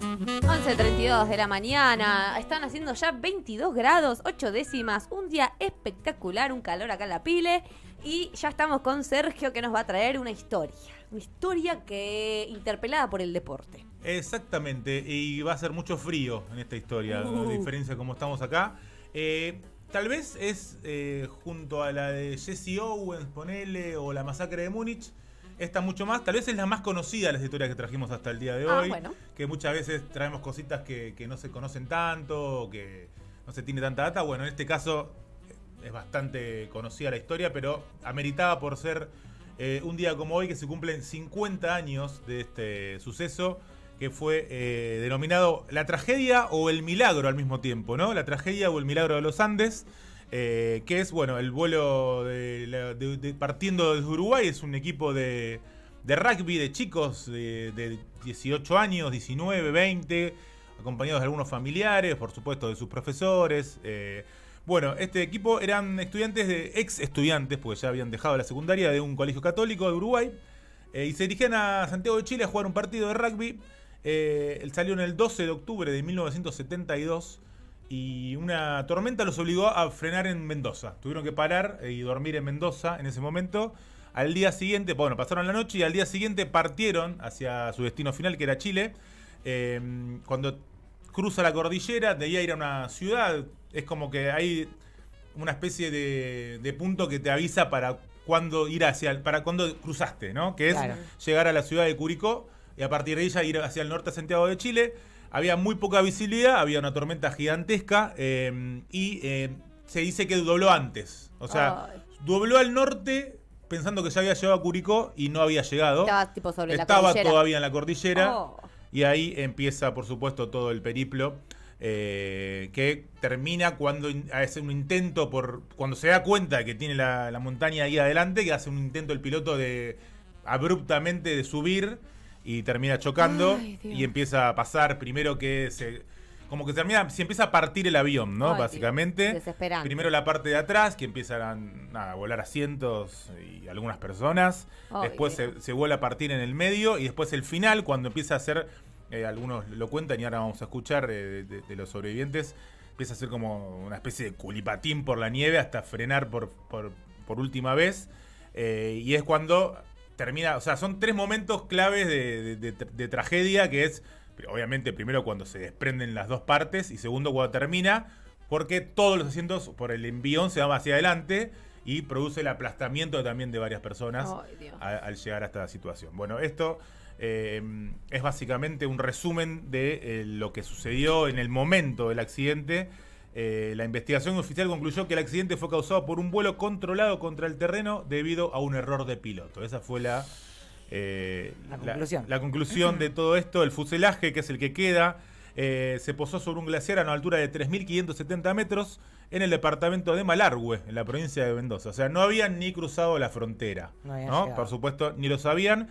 11:32 de la mañana, están haciendo ya 22 grados, 8 décimas, un día espectacular, un calor acá en la Pile, y ya estamos con Sergio que nos va a traer una historia que interpelada por el deporte. Exactamente, y va a ser mucho frío en esta historia, a diferencia de cómo estamos acá. Tal vez es junto a la de Jesse Owens, ponele, o la masacre de Múnich. Esta mucho más, tal vez es la más conocida de las historias que trajimos hasta el día de hoy. Bueno. Que muchas veces traemos cositas que no se conocen tanto, o que no se tiene tanta data. Bueno, en este caso es bastante conocida la historia, pero ameritaba por ser un día como hoy que se cumplen 50 años de este suceso, que fue denominado la tragedia o el milagro al mismo tiempo, ¿no? La tragedia o el milagro de los Andes. Que es, bueno, el vuelo partiendo desde Uruguay. Es un equipo de rugby de chicos de 18 años, 19, 20, acompañados de algunos familiares, por supuesto de sus profesores. Bueno, este equipo eran ex estudiantes, porque ya habían dejado la secundaria, de un colegio católico de Uruguay, y se dirigían a Santiago de Chile a jugar un partido de rugby. Él salió en el 12 de octubre de 1972. Y una tormenta los obligó a frenar en Mendoza. Tuvieron que parar y dormir en Mendoza en ese momento. Al día siguiente, bueno, pasaron la noche y al día siguiente partieron hacia su destino final, que era Chile. Cuando cruza la cordillera, de ahí a ir a una ciudad, es como que hay una especie de punto que te avisa para cuándo para cuándo cruzaste, ¿no? Que es llegar a la ciudad de Curicó y a partir de ella ir hacia el norte a Santiago de Chile. Había muy poca visibilidad, había una tormenta gigantesca y se dice que dobló antes. O sea, dobló al norte pensando que ya había llegado a Curicó y no había llegado. Estaba tipo sobre la Estaba cordillera. todavía en la cordillera. Y ahí empieza, por supuesto, todo el periplo que termina cuando hace un intento, cuando se da cuenta que tiene la montaña ahí adelante, que hace un intento el piloto abruptamente de subir. Y termina chocando. Y empieza a pasar primero que se empieza a partir el avión, ¿no? Básicamente. Desesperante. Primero la parte de atrás, que empiezan a volar asientos y algunas personas. Después se vuelve a partir en el medio. Y después el final, cuando empieza a hacer, algunos lo cuentan y ahora vamos a escuchar de los sobrevivientes, empieza a ser como una especie de culipatín por la nieve hasta frenar por última vez. Y es cuando termina, o sea, son tres momentos claves de tragedia, que es, obviamente, primero cuando se desprenden las dos partes y segundo cuando termina, porque todos los asientos por el envión se van hacia adelante y produce el aplastamiento también de varias personas al llegar a esta situación. Bueno, esto es básicamente un resumen de lo que sucedió en el momento del accidente. La investigación oficial concluyó que el accidente fue causado por un vuelo controlado contra el terreno debido a un error de piloto. Esa fue la conclusión de todo esto. El fuselaje, que es el que queda, se posó sobre un glaciar a una altura de 3.570 metros en el departamento de Malargüe, en la provincia de Mendoza. O sea, no habían ni cruzado la frontera, ¿no? Por supuesto, ni lo sabían.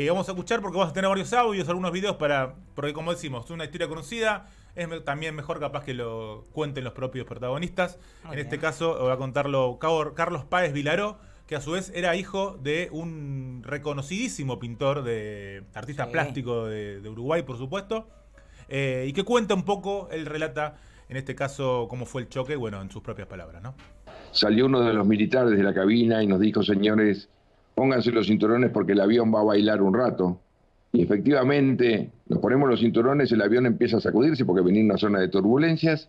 Vamos a escuchar porque vamos a tener varios audios, algunos videos porque, como decimos, es una historia conocida. Es también mejor capaz que lo cuenten los propios protagonistas. En este caso va a contarlo Carlos Páez Vilaró, que a su vez era hijo de un reconocidísimo pintor, artista plástico de Uruguay, por supuesto, y que cuenta un poco, él relata en este caso cómo fue el choque, bueno, en sus propias palabras, ¿no? Salió uno de los militares de la cabina y nos dijo: señores, pónganse los cinturones porque el avión va a bailar un rato. Y efectivamente, nos ponemos los cinturones, el avión empieza a sacudirse porque venía una zona de turbulencias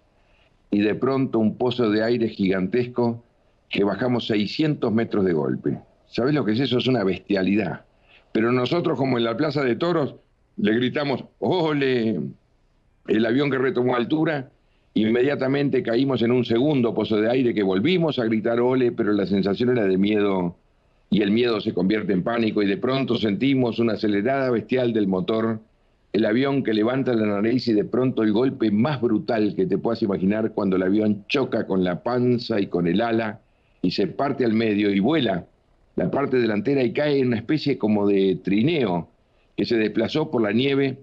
y de pronto un pozo de aire gigantesco que bajamos 600 metros de golpe. ¿Sabés lo que es eso? Es una bestialidad. Pero nosotros, como en la Plaza de Toros, le gritamos: ¡ole! El avión que retomó altura, inmediatamente caímos en un segundo pozo de aire que volvimos a gritar ¡ole! Pero la sensación era de miedo. Y el miedo se convierte en pánico y de pronto sentimos una acelerada bestial del motor, el avión que levanta la nariz y de pronto el golpe más brutal que te puedas imaginar cuando el avión choca con la panza y con el ala y se parte al medio y vuela la parte delantera y cae en una especie como de trineo que se desplazó por la nieve.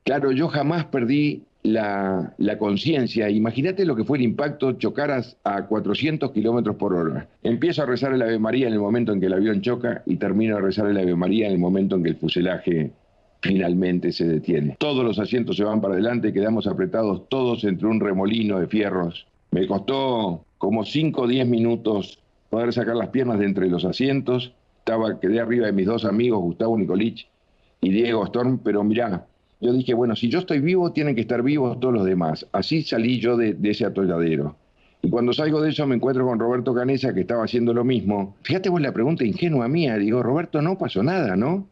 Claro, yo jamás perdí la conciencia. Imagínate lo que fue el impacto, chocaras a 400 kilómetros por hora. Empiezo a rezar el Ave María en el momento en que el avión choca y termino de rezar el Ave María en el momento en que el fuselaje finalmente se detiene. Todos los asientos se van para adelante, quedamos apretados todos entre un remolino de fierros. Me costó como 5 o 10 minutos poder sacar las piernas de entre los asientos. Quedé arriba de mis 2 amigos, Gustavo Nicolich y Diego Storm, pero mirá, yo dije, bueno, si yo estoy vivo, tienen que estar vivos todos los demás. Así salí yo de ese atolladero. Y cuando salgo de eso me encuentro con Roberto Canessa, que estaba haciendo lo mismo. Fíjate vos la pregunta ingenua mía, digo, Roberto, no pasó nada, ¿no?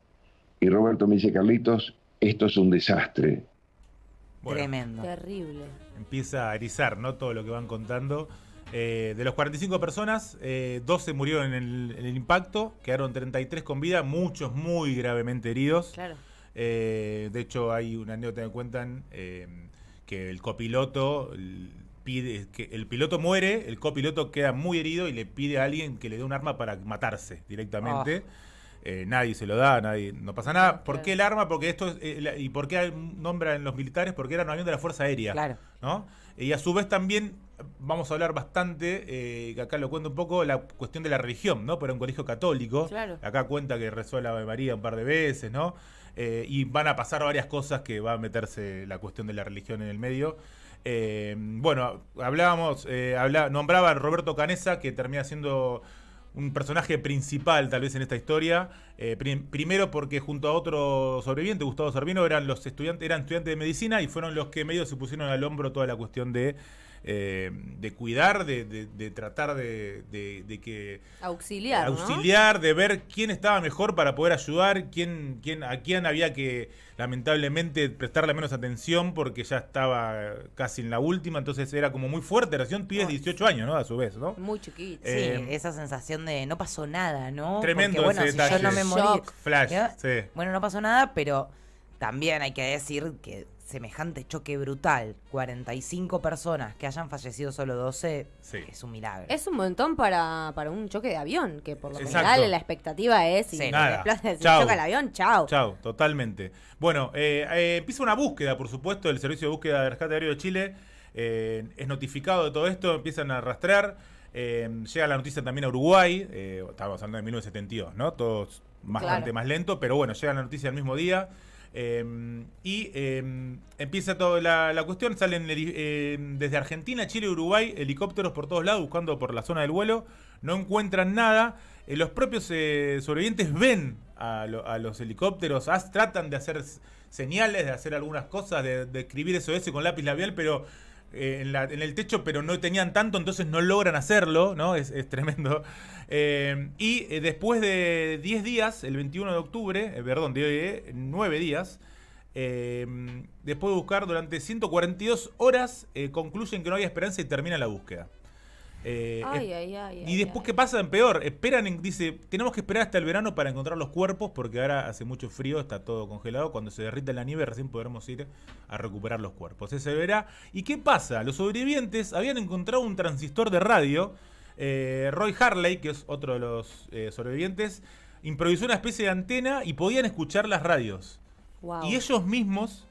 Y Roberto me dice, Carlitos, esto es un desastre. Bueno, tremendo. Terrible. empieza a erizar, ¿no? Todo lo que van contando. De los 45 personas, 12 murieron en el impacto, quedaron 33 con vida, muchos muy gravemente heridos. Claro. De hecho, hay una anécdota que cuentan que el copiloto pide que el piloto muere, el copiloto queda muy herido y le pide a alguien que le dé un arma para matarse directamente. Nadie se lo da, no pasa nada. ¿Por qué el arma? Porque esto es, ¿y por qué nombra en los militares? Porque era un avión de la Fuerza Aérea, Claro. ¿no? Y a su vez también vamos a hablar bastante, que acá lo cuento un poco, la cuestión de la religión, ¿no? Pero un colegio católico. Claro. Acá cuenta que rezó la Ave María un par de veces, ¿no? Y van a pasar varias cosas que va a meterse la cuestión de la religión en el medio. Bueno, nombraba a Roberto Canessa, que termina siendo un personaje principal tal vez en esta historia, primero porque junto a otro sobreviviente, Gustavo Servino, eran estudiantes de medicina y fueron los que medio se pusieron al hombro toda la cuestión de cuidar, de tratar de que Auxiliar, auxiliar, de ver quién estaba mejor para poder ayudar, a quién había que lamentablemente prestarle menos atención porque ya estaba casi en la última, entonces era como muy fuerte, eran pibes de 18 años, ¿no? A su vez, ¿no? Muy chiquito. Sí, esa sensación de no pasó nada, ¿no? Tremendo. Porque, bueno, ese si detalle. yo no me morí, Shock. Flash, ¿ya? sí. Bueno, no pasó nada, pero también hay que decir que semejante choque brutal, 45 personas, que hayan fallecido solo 12, Sí. es un milagro. Es un montón para un choque de avión, que por lo Exacto. general la expectativa es si Sí. Nada. si Chau. choca el avión, chao. Chao, totalmente. Bueno, empieza una búsqueda, por supuesto, el Servicio de Búsqueda de Rescate Aéreo de Chile es notificado de todo esto, empiezan a rastrear, llega la noticia también a Uruguay, estábamos hablando de 1972, ¿no? Todo bastante Claro. más lento, pero bueno, llega la noticia el mismo día. Empieza toda la cuestión, salen desde Argentina, Chile y Uruguay helicópteros por todos lados buscando por la zona del vuelo, no encuentran nada, los propios sobrevivientes ven a los helicópteros, tratan de hacer señales, de hacer algunas cosas, de escribir SOS con lápiz labial, pero en el techo, pero no tenían tanto, entonces no logran hacerlo, ¿no? Es tremendo. Después de 10 días, el 21 de octubre, de 9 días, después de buscar durante 142 horas, concluyen que no había esperanza y termina la búsqueda. Y después, ¿qué pasa? Peor, dice, tenemos que esperar hasta el verano para encontrar los cuerpos, porque ahora hace mucho frío, está todo congelado, cuando se derrita la nieve recién podremos ir a recuperar los cuerpos. Ese verá. ¿Y qué pasa? Los sobrevivientes habían encontrado un transistor de radio. Roy Harley, que es otro de los sobrevivientes, improvisó una especie de antena y podían escuchar las radios. Wow. Y ellos mismos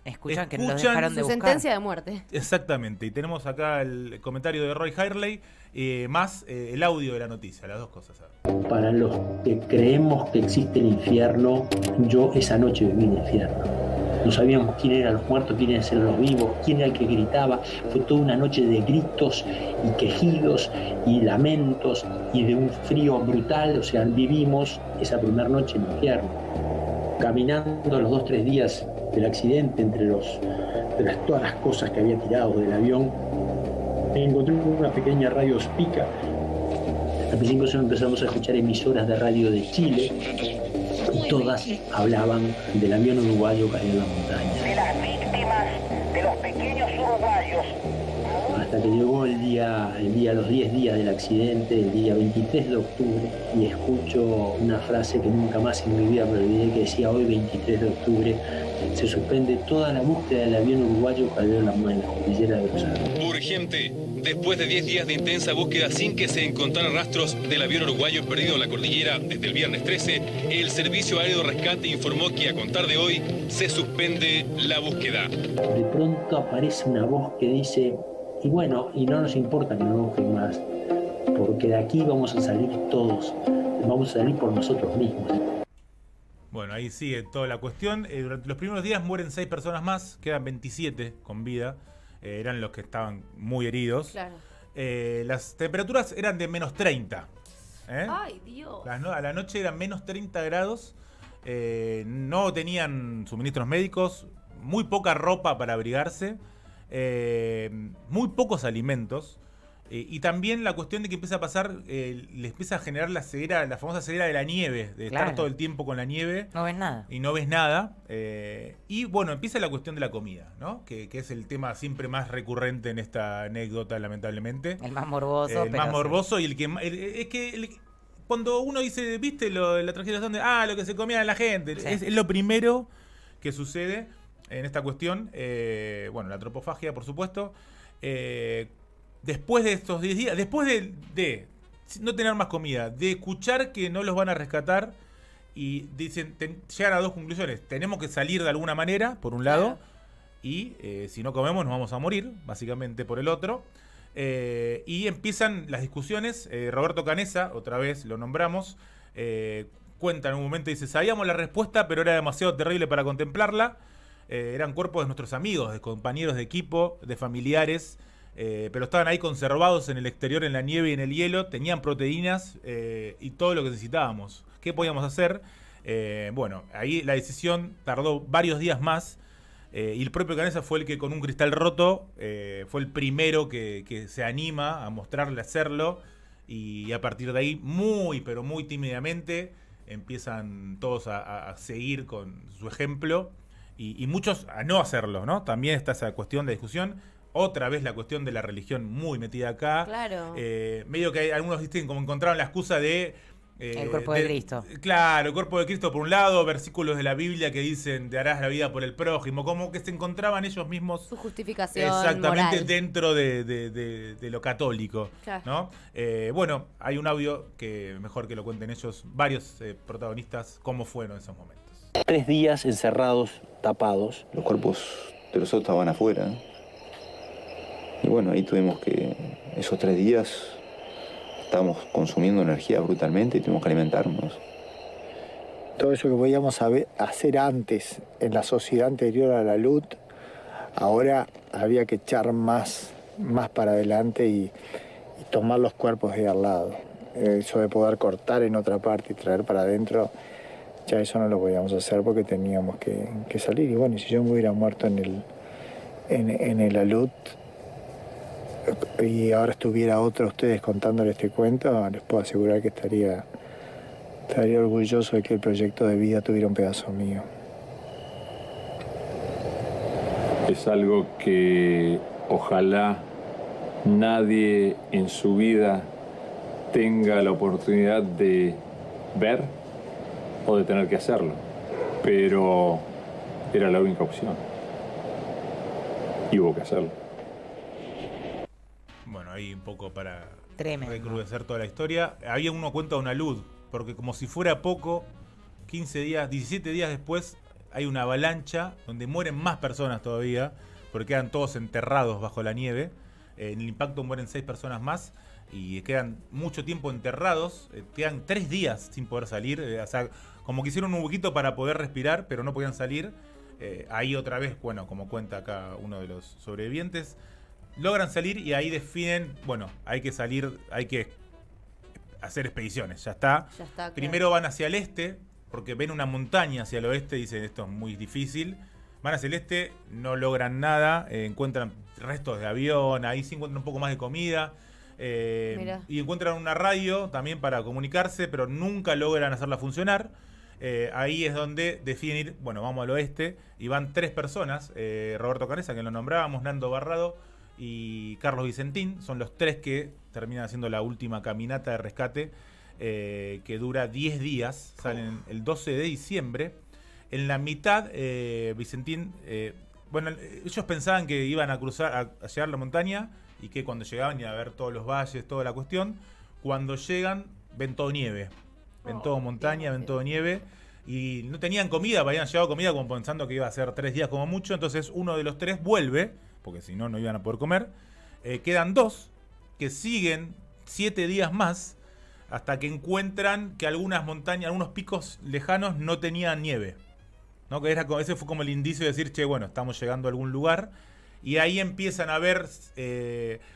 Escuchan que los escuchan dejaron de Su buscar. sentencia de muerte. exactamente, y tenemos acá el comentario de Roy Harley más el audio de la noticia, las dos cosas. Para los que creemos que existe el infierno, yo esa noche viví el infierno. No sabíamos quién eran los muertos, quiénes eran los vivos, quién era el que gritaba. Fue toda una noche de gritos y quejidos y lamentos y de un frío brutal. O sea, vivimos esa primera noche en el infierno. Caminando los 2-3 días del accidente, entre todas las cosas que había tirado del avión, encontré una pequeña radio Spica. Al principio solo empezamos a escuchar emisoras de radio de Chile y todas hablaban del avión uruguayo caído en la montaña. De las víctimas, de los pequeños uruguayos. Hasta que llegó el día, los 10 días del accidente, el día 23 de octubre, y escucho una frase que nunca más en mi vida me olvidé, que decía: hoy 23 de octubre se suspende toda la búsqueda del avión uruguayo caído en la cordillera de los Andes. Urgente. Después de 10 días de intensa búsqueda sin que se encontraran rastros del avión uruguayo perdido en la cordillera desde el viernes 13, el Servicio Aéreo de Rescate informó que a contar de hoy se suspende la búsqueda. De pronto aparece una voz que dice: y bueno, y no nos importa que no busquen más, porque de aquí vamos a salir todos, vamos a salir por nosotros mismos. Bueno, ahí sigue toda la cuestión. Durante los primeros días mueren 6 personas más, quedan 27 con vida. Eran los que estaban muy heridos. Claro. Las temperaturas eran de menos 30. Ay, Dios. A la noche eran menos 30 grados. No tenían suministros médicos, muy poca ropa para abrigarse, muy pocos alimentos. Y también la cuestión de que empieza a pasar, les empieza a generar la ceguera, la famosa ceguera de la nieve, de Claro. estar todo el tiempo con la nieve. No ves nada. Y no ves nada. Y bueno, empieza la cuestión de la comida, ¿no? Que es el tema siempre más recurrente en esta anécdota, lamentablemente. El más morboso. El más morboso y el que... es que cuando uno dice, ¿viste la tragedia donde? Lo que se comía la gente. Sí. Es lo primero que sucede en esta cuestión. Bueno, la tropofagia, por supuesto. Después de estos 10 días, después de no tener más comida, de escuchar que no los van a rescatar y dicen, llegan a dos conclusiones. Tenemos que salir de alguna manera, por un lado, y si no comemos nos vamos a morir, básicamente por el otro. Y empiezan las discusiones. Roberto Canessa, otra vez lo nombramos, cuenta en un momento, dice, sabíamos la respuesta, pero era demasiado terrible para contemplarla. Eran cuerpos de nuestros amigos, de compañeros de equipo, de familiares, pero estaban ahí conservados en el exterior, en la nieve y en el hielo, tenían proteínas y todo lo que necesitábamos. ¿Qué podíamos hacer? Bueno, ahí la decisión tardó varios días más, y el propio Canessa fue el que con un cristal roto fue el primero que se anima a mostrarle hacerlo, y a partir de ahí, muy pero muy tímidamente, empiezan todos a seguir con su ejemplo, y muchos a no hacerlo, ¿no? También está esa cuestión de discusión. Otra vez la cuestión de la religión muy metida acá. Claro. Medio que algunos dicen como encontraron la excusa de... el cuerpo de Cristo. Claro, el cuerpo de Cristo por un lado, versículos de la Biblia que dicen te harás la vida por el prójimo, como que se encontraban ellos mismos Su justificación exactamente moral. dentro de lo católico, Claro. ¿no? Bueno, hay un audio que mejor que lo cuenten ellos, varios protagonistas, cómo fueron esos momentos. 3 días encerrados, tapados. Los cuerpos de los otros estaban afuera. Y bueno, ahí tuvimos que, esos 3 días, estábamos consumiendo energía brutalmente y tuvimos que alimentarnos. Todo eso que podíamos hacer antes en la sociedad anterior a la luz, ahora había que echar más para adelante y tomar los cuerpos de al lado. Eso de poder cortar en otra parte y traer para adentro, ya eso no lo podíamos hacer porque teníamos que salir. Y bueno, si yo me hubiera muerto en el alud y ahora estuviera otro ustedes contándole este cuento, les puedo asegurar que estaría orgulloso de que el proyecto de vida tuviera un pedazo mío. Es algo que ojalá nadie en su vida tenga la oportunidad de ver o de tener que hacerlo, pero era la única opción y hubo que hacerlo. Bueno, ahí un poco para Tremendo. recrudecer toda la historia. Había uno cuenta una luz, porque como si fuera poco, 15 días, 17 días después, hay una avalancha donde mueren más personas todavía, porque quedan todos enterrados bajo la nieve. En el impacto mueren 6 personas más y quedan mucho tiempo enterrados. Quedan 3 días sin poder salir. O sea, como que hicieron un huequito para poder respirar, pero no podían salir. Ahí otra vez, bueno, como cuenta acá uno de los sobrevivientes, logran salir y ahí definen, bueno, hay que salir, hay que hacer expediciones, ya está. Ya está, claro. Primero van hacia el este, porque ven una montaña hacia el oeste y dicen esto es muy difícil. Van hacia el este, no logran nada, encuentran restos de avión, ahí sí encuentran un poco más de comida. Y encuentran una radio también para comunicarse, pero nunca logran hacerla funcionar. Ahí es donde deciden ir, bueno, vamos al oeste, y van 3 personas, Roberto Canessa, que lo nombrábamos, Nando Barrado y Carlos Vicentín, son los 3 que terminan haciendo la última caminata de rescate, que dura 10 días, salen el 12 de diciembre. En la mitad, Vicentín, bueno, ellos pensaban que iban a cruzar, a llegar a la montaña, y que cuando llegaban iban a ver todos los valles, toda la cuestión. Cuando llegan, ven todo nieve, ven todo montaña, ven todo nieve, y no tenían comida, habían llevado comida como pensando que iba a ser 3 días como mucho. Entonces uno de los 3 vuelve, porque si no, no iban a poder comer. Quedan 2 que siguen 7 días más, hasta que encuentran que algunas montañas, algunos picos lejanos no tenían nieve, ¿no? Que ese fue como el indicio de decir, che, bueno, estamos llegando a algún lugar. Y ahí empiezan a ver,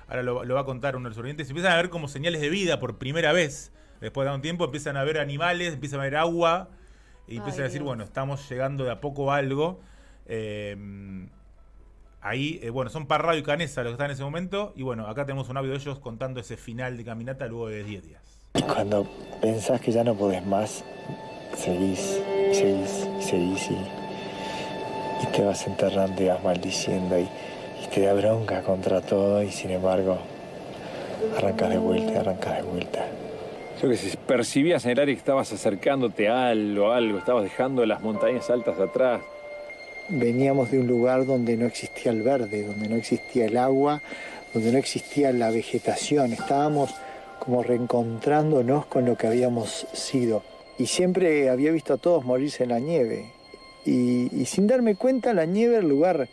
ahora lo va a contar uno de los sobrevivientes, empiezan a ver como señales de vida por primera vez. Después de un tiempo empiezan a ver animales, empiezan a ver agua, y empiezan a decir, bueno, estamos llegando de a poco a algo. Ahí, bueno, son Parrado y Canesa los que están en ese momento. Y bueno, acá tenemos un audio de ellos contando ese final de caminata luego de 10 días. Cuando pensás que ya no podés más, seguís y te vas enterrando y vas maldiciendo y te da bronca contra todo y sin embargo arrancas de vuelta. Yo que si percibías en el aire que estabas acercándote a algo, estabas dejando las montañas altas atrás. Veníamos de un lugar donde no existía el verde, donde no existía el agua, donde no existía la vegetación. Estábamos como reencontrándonos con lo que habíamos sido. Y siempre había visto a todos morirse en la nieve. Y sin darme cuenta, la nieve, el lugar,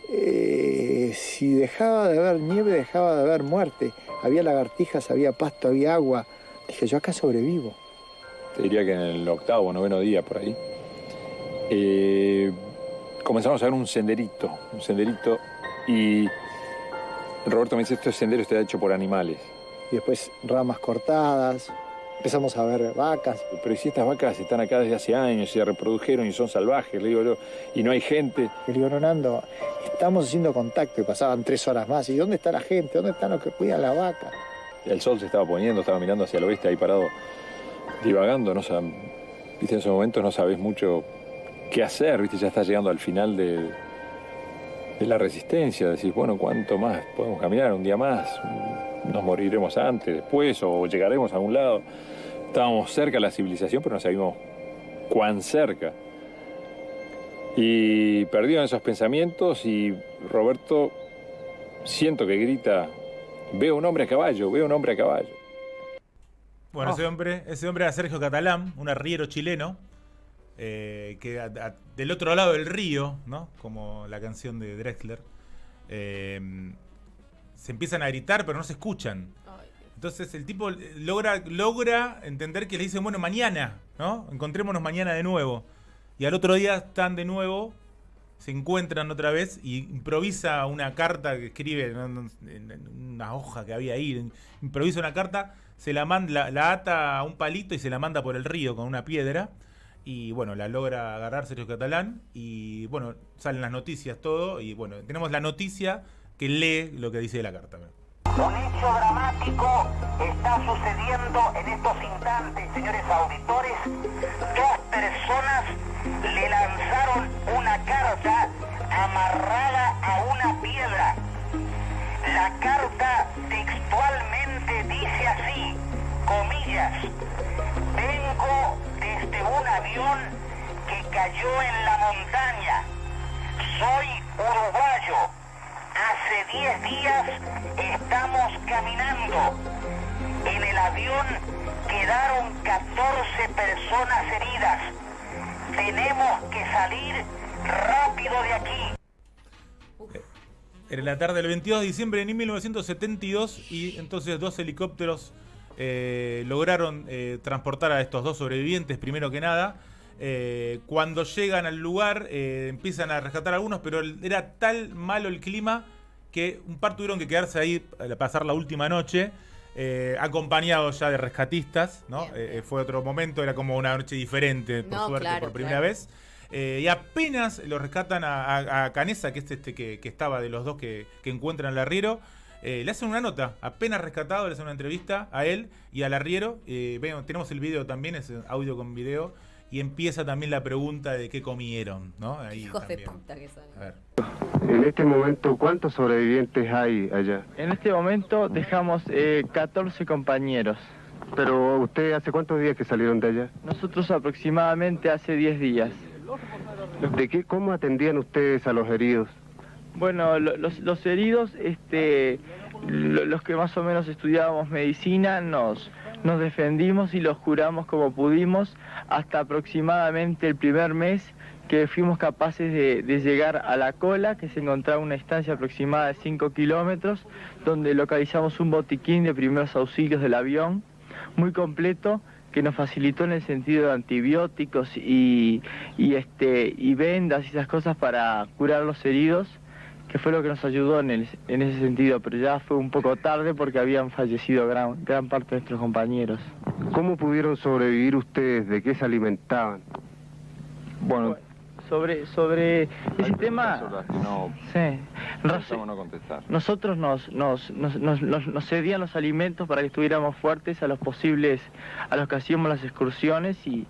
si dejaba de haber nieve, dejaba de haber muerte. Había lagartijas, había pasto, había agua. Dije, yo acá sobrevivo. Te diría que en el 8º o 9º día, por ahí, comenzamos a ver un senderito, y Roberto me dice, este sendero está hecho por animales. Y después ramas cortadas, empezamos a ver vacas. Pero si estas vacas están acá desde hace años, se reprodujeron y son salvajes, le digo yo, y no hay gente. Le digo, no, Nando, estamos haciendo contacto y pasaban 3 horas más. ¿Y dónde está la gente? ¿Dónde están los que cuidan la vaca? El sol se estaba poniendo, estaba mirando hacia el oeste, ahí parado, divagando, viste, en esos momentos no sabés mucho qué hacer, viste, ya estás llegando al final de la resistencia, decís, bueno, ¿cuánto más podemos caminar? Un día más, nos moriremos antes, después, o llegaremos a algún lado. Estábamos cerca de la civilización, pero no sabíamos cuán cerca. Y perdido en esos pensamientos, y Roberto, siento que grita, veo un hombre a caballo. Bueno, ese hombre era Sergio Catalán, un arriero chileno, que del otro lado del río, ¿no? Como la canción de Drexler, se empiezan a gritar, pero no se escuchan. Entonces el tipo logra entender que le dicen, bueno, mañana, ¿no? Encontrémonos mañana de nuevo. Y al otro día están de nuevo, se encuentran otra vez y improvisa una carta que escribe en una hoja que había ahí. Improvisa una carta, se la ata a un palito y se la manda por el río con una piedra. Y bueno, la logra agarrar Sergio Catalán. Y bueno, salen las noticias, todo. Y bueno, tenemos la noticia que lee lo que dice la carta. Un hecho dramático está sucediendo en estos instantes, señores auditores. 2 personas le lanzaron una carta amarrada a una piedra. La carta textualmente dice así, comillas, vengo desde un avión que cayó en la montaña. Soy uruguayo. Hace 10 días estamos caminando. En el avión quedaron 14 personas heridas. Tenemos que salir rápido de aquí. Era la tarde del 22 de diciembre de 1972 y entonces 2 helicópteros lograron transportar a estos 2 sobrevivientes, primero que nada. Cuando llegan al lugar empiezan a rescatar a algunos, pero era tal malo el clima que un par tuvieron que quedarse ahí a pasar la última noche, acompañados ya de rescatistas, ¿no? Fue otro momento, era como una noche diferente, por suerte, por primera vez. Y apenas lo rescatan a Canesa, que es que estaba de los 2 que encuentran al arriero. Le hacen una nota, apenas rescatado, le hacen una entrevista a él y al arriero. Tenemos el video también, es audio con video. Y empieza también la pregunta de qué comieron, ¿no? Ahí hijos también. de puta que son. A ver. En este momento, ¿cuántos sobrevivientes hay allá? En este momento dejamos 14 compañeros. Pero usted, ¿hace cuántos días que salieron de allá? Nosotros aproximadamente hace 10 días. ¿Cómo atendían ustedes a los heridos? Bueno, los heridos, los que más o menos estudiábamos medicina, nos defendimos y los curamos como pudimos hasta aproximadamente el primer mes que fuimos capaces de llegar a La Cola, que se encontraba a una distancia aproximada de 5 kilómetros, donde localizamos un botiquín de primeros auxilios del avión, muy completo que nos facilitó en el sentido de antibióticos y vendas y esas cosas para curar los heridos, que fue lo que nos ayudó en ese sentido, pero ya fue un poco tarde porque habían fallecido gran parte de nuestros compañeros. ¿Cómo pudieron sobrevivir ustedes? ¿De qué se alimentaban? Bueno, sobre ese tema, nosotros nos cedían los alimentos para que estuviéramos fuertes a los que hacíamos las excursiones, y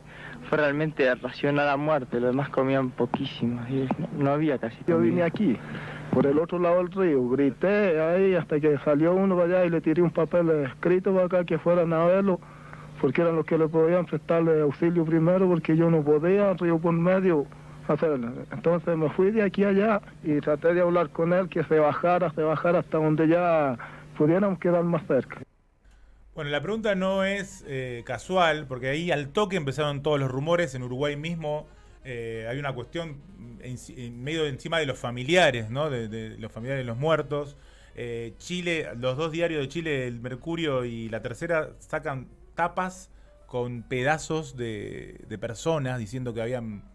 fue realmente racionar a muerte. Los demás comían poquísimo y no había casi comida. Yo vine aquí, por el otro lado del río, grité ahí hasta que salió uno para allá y le tiré un papel escrito para acá que fueran a verlo, porque eran los que le podían prestarle auxilio primero, porque yo no podía, río por medio, hacerlo. Entonces me fui de aquí a allá y traté de hablar con él que se bajara hasta donde ya pudiéramos quedar más cerca. Bueno, la pregunta no es casual, porque ahí al toque empezaron todos los rumores. En Uruguay mismo hay una cuestión en medio encima de los familiares, ¿no? De los familiares de los muertos. Chile, los dos diarios de Chile, El Mercurio y La Tercera, sacan tapas con pedazos de personas diciendo que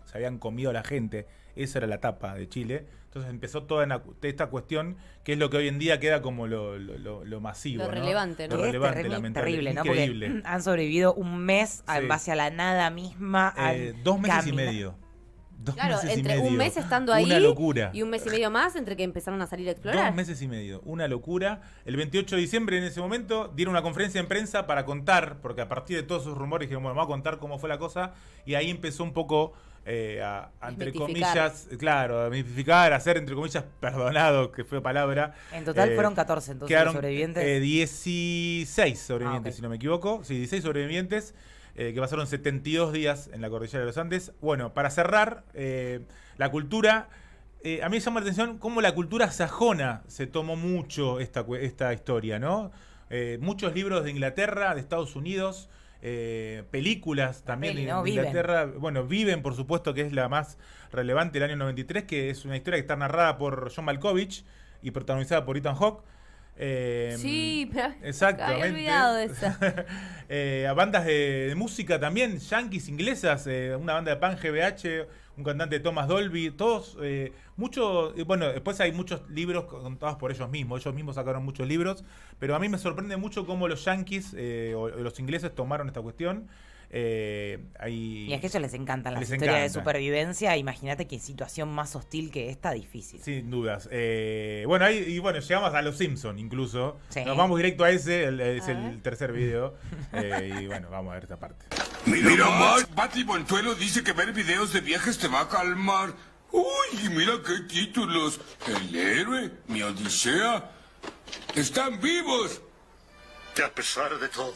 se habían comido a la gente. Esa era la tapa de Chile. Entonces empezó toda esta cuestión, que es lo que hoy en día queda como lo masivo. Lo relevante, ¿no? Lo relevante, terrible, ¿no? Increíble. Porque han sobrevivido un mes en base a la nada misma. 2 meses y medio. Claro, entre un mes estando ahí, una locura, y un mes y medio más entre que empezaron a salir a explorar. 2 meses y medio, una locura. El 28 de diciembre, en ese momento, dieron una conferencia en prensa para contar, porque a partir de todos esos rumores dijeron, bueno, vamos a contar cómo fue la cosa, y ahí empezó un poco a entre comillas, claro, a mitificar, a ser, entre comillas, perdonado, que fue palabra. En total fueron 14 entonces quedaron, sobrevivientes. 16 sobrevivientes, okay, si no me equivoco. Sí, 16 sobrevivientes. Que pasaron 72 días en la cordillera de los Andes. Bueno, para cerrar, la cultura, a mí me llama la atención cómo la cultura sajona se tomó mucho esta historia, ¿no? Muchos libros de Inglaterra, de Estados Unidos, películas también de Inglaterra. Bueno, Viven, por supuesto, que es la más relevante del año 93, que es una historia que está narrada por John Malkovich y protagonizada por Ethan Hawke. Sí, pero exactamente. había olvidado de esa. A bandas de música también, yankees, inglesas, una banda de Pan GBH, un cantante Thomas Dolby, todos, bueno, después hay muchos libros contados por ellos mismos sacaron muchos libros, pero a mí me sorprende mucho cómo los yankees o los ingleses tomaron esta cuestión. Y es que a ellos les encantan las historias de supervivencia. Imagínate qué situación más hostil que esta, difícil. Sin dudas. Bueno, llegamos a Los Simpsons incluso. Sí. Nos vamos directo a ese, es el tercer video. Y bueno, vamos a ver esta parte. Mira más, Pati Montuelo dice que ver videos de viajes te va a calmar. Uy, mira qué títulos. El héroe, mi odisea. ¡Están vivos! Que a pesar de todo,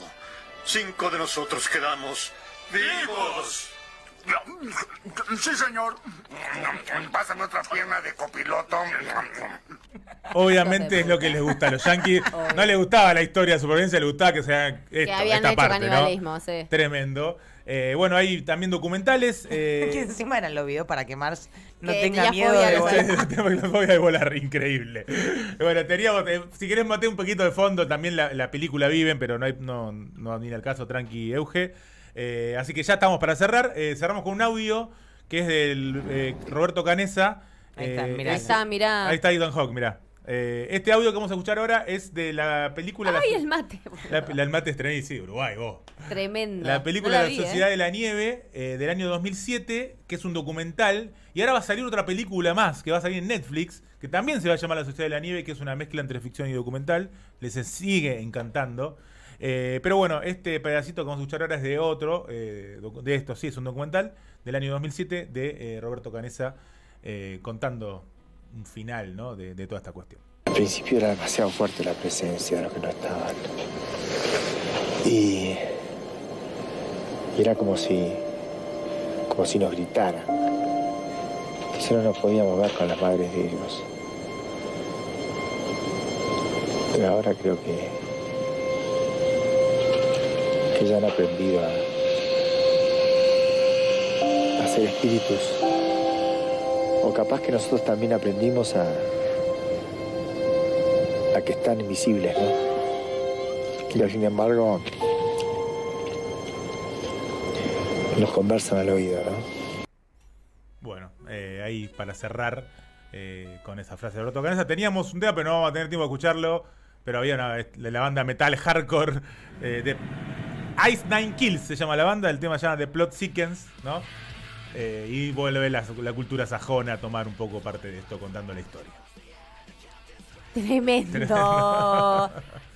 5 de nosotros quedamos vivos. Sí, señor. Pásame otra pierna de copiloto. Obviamente es lo que les gusta a los yankees. No les gustaba la historia de supervivencia, les gustaba que sea esta parte, canibalismo, ¿no? Sí. Tremendo. Bueno, hay también documentales. Que encima eran los videos para que Mars no que tenga miedo de volar. De volar, increíble. Bueno, teníamos, si querés maté un poquito de fondo, también la película Viven, pero no viene al caso, tranqui, Euge. Así que ya estamos para cerrar. Cerramos con un audio que es del Roberto Canessa. Ahí está, mirá. Ahí está Ethan Hawke, mirá. Este audio que vamos a escuchar ahora es de la película... ¡Ay, el mate! El mate estrenó, sí, Uruguay, vos. Tremendo. La película La Sociedad de la Nieve, del año 2007, que es un documental. Y ahora va a salir otra película más, que va a salir en Netflix, que también se va a llamar La Sociedad de la Nieve, que es una mezcla entre ficción y documental. Les sigue encantando. Pero bueno, este pedacito que vamos a escuchar ahora es de otro, de esto, sí, es un documental del año 2007 de Roberto Canessa, contando un final, ¿no? de toda esta cuestión. Al principio era demasiado fuerte la presencia de los que no estaban. Y era como si nos gritaran. Que solo nos podíamos ver con las madres de ellos. Pero ahora creo que ya han aprendido a ser espíritus. O capaz que nosotros también aprendimos a que están invisibles, ¿no? Y sin embargo nos conversan al oído, ¿no? Bueno, ahí para cerrar con esa frase de Alberto Canessa, teníamos un tema, pero no vamos a tener tiempo de escucharlo, pero había de la banda metal hardcore de Ice Nine Kills, se llama la banda, el tema se llama The Plot Thickens, ¿no? Y vuelve la cultura sajona a tomar un poco parte de esto, contando la historia. Tremendo.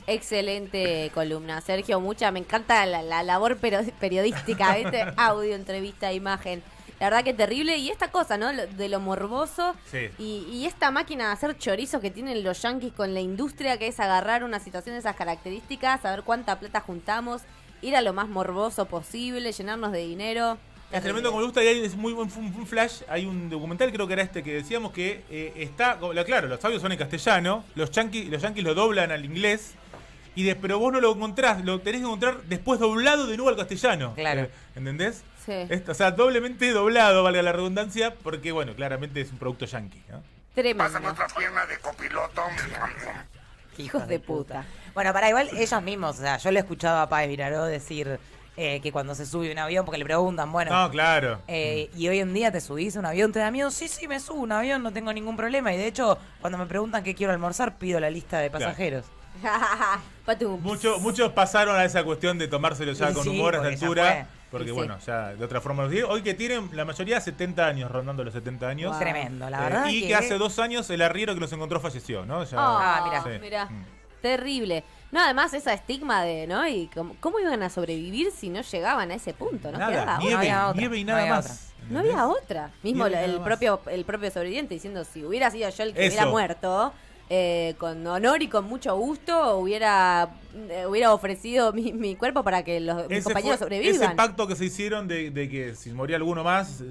Excelente columna, Sergio. Me encanta la labor periodística, ¿viste? Audio, entrevista, imagen. La verdad que terrible. Y esta cosa, ¿no? De lo morboso. Sí. Y esta máquina de hacer chorizos que tienen los yanquis con la industria, que es agarrar una situación de esas características, saber cuánta plata juntamos, ir a lo más morboso posible, llenarnos de dinero. Es tremendo como me gusta, y hay es muy buen un flash. Hay un documental, creo que era este, que decíamos que está. Claro, los audios son en castellano, los yanquis lo doblan al inglés, pero vos no lo encontrás, lo tenés que encontrar después doblado de nuevo al castellano. Claro. ¿Entendés? Sí. O sea, doblemente doblado, valga la redundancia, porque, bueno, claramente es un producto yanqui, ¿no? Tremendo. Pásame otra pierna de copiloto. Hijos de puta. Bueno, para igual ellos mismos, o sea, yo le he escuchado a Páez Viraró decir que cuando se sube un avión, porque le preguntan, bueno. No, claro. Y hoy en día te subís a un avión, ¿te da miedo? Sí, me subo a un avión, no tengo ningún problema. Y de hecho, cuando me preguntan qué quiero almorzar, pido la lista de pasajeros. Muchos pasaron a esa cuestión de tomárselo ya con humor a esa altura. Porque Sí. bueno, ya de otra forma los digo. Hoy que tienen la mayoría 70 años, rondando los 70 años. Wow. Tremendo, la verdad. Y que hace 2 años el arriero que los encontró falleció, ¿no? Mirá. Sí. Mirá. Terrible. No, además esa estigma de, ¿no? Y cómo iban a sobrevivir si no llegaban a ese punto, ¿no? Nada, nieve y nada más. No había otra. Mismo Nieve y el nada propio sobreviviente diciendo, si hubiera sido yo el que Eso. hubiera muerto, con honor y con mucho gusto, hubiera ofrecido mi cuerpo para que mis compañeros sobrevivan. Ese pacto que se hicieron de que si moría alguno más,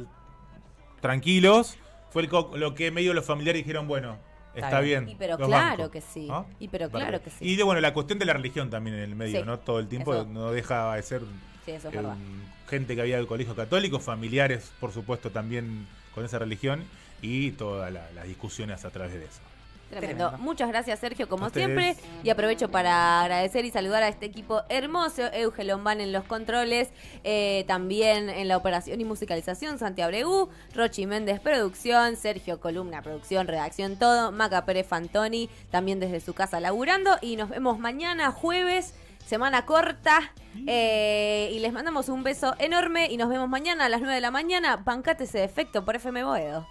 tranquilos, fue lo que medio los familiares dijeron, bueno, está bien. Pero los claro banco, que sí. ¿no? Claro que sí. Y bueno, la cuestión de la religión también en el medio, Sí. ¿no? Todo el tiempo Eso. no deja de ser Sí, eso es verdad. gente que había del colegio católico, familiares, por supuesto, también con esa religión, y todas las discusiones a través de eso. Tremendo. Muchas gracias, Sergio, como A ustedes. siempre. Y aprovecho para agradecer y saludar a este equipo hermoso. Euge Lombán en los controles, también en la operación y musicalización, Santi Abregu, Rochi Méndez producción, Sergio Columna producción, redacción, todo, Maca Pérez Fantoni, también desde su casa laburando. Y nos vemos mañana, jueves, semana corta. Y les mandamos un beso enorme y nos vemos mañana a las 9 de la mañana. Bancate ese defecto por FM Boedo.